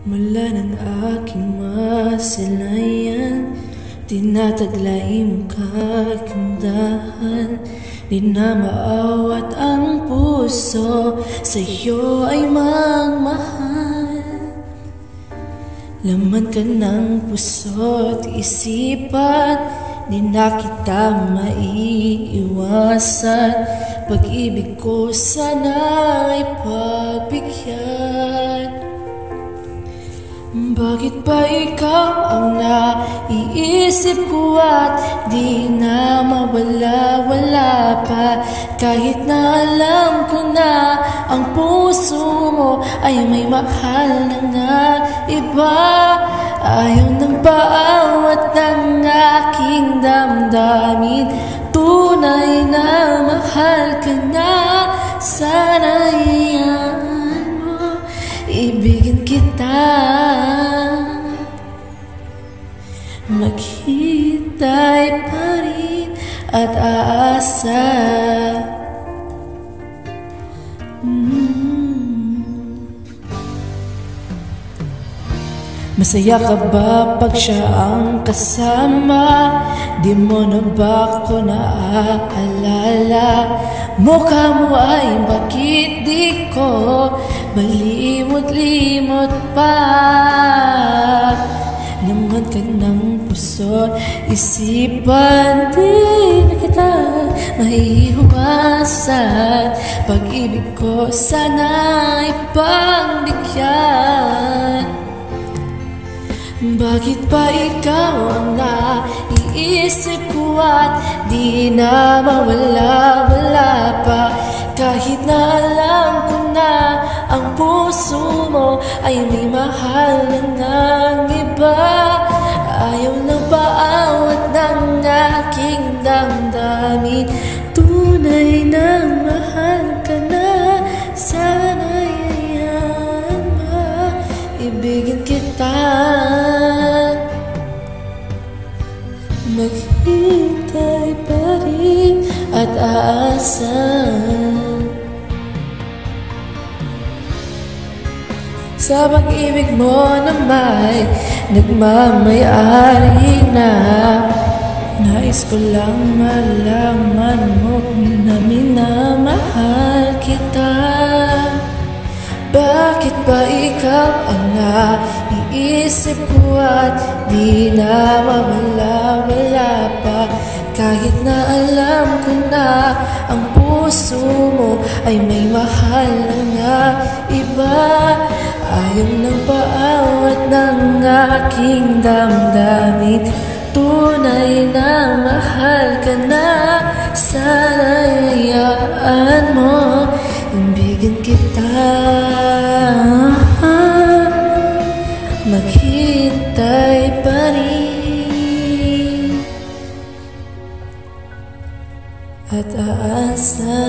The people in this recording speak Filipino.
Mula ng aking masilayan, tinataglay mo kagandahan. Di na maawat ang puso, sa'yo ay magmahal. Laman ka ng puso't isipan, di na kita maiiwasan. Pag-ibig ko sana ay pagbigyan. Bakit ba ikaw ang naiisip ko at di na mawala-wala pa? Kahit na alam ko na ang puso mo ay may mahal na nga iba. Ayaw ng paawat ng aking damdamin, tunay na mahal ka na. Sana iyan mo, ibigin kita. Maghintay pa rin at aasa. Masaya ka ba pag siya ang kasama? Di mo na ba ako naaalala? Mukha mo ay bakit di ko malimot-limot pa? Laman ka ng puso, isipan, di na kita maiiwasan. Pag-ibig ko sana'y pagbigyan. Bakit ba ikaw ang naiisip ko at di na mawala-wala pa? Kahit na alam ko na ang puso mo ay may mahal na ngang iba. Ayaw na paawat ng aking damdamin, tunay na mahal ka na. Sana iyan ba, ibigin kita. Maghintay pa rin at aasa. Sa pag-ibig mo na may nagmamayari na, nais ko lang malaman mo na minamahal kita. Bakit ba ikaw ang naiisip ko at di na mawala-wala pa? Kahit na alam ko na ang puso mo ay may mahal na nga iba. Ayaw ng paawat ng aking damdamin, tunay na mahal ka na. Sana hayaan mo, ibigin kita. Maghintay pa rin at aasa.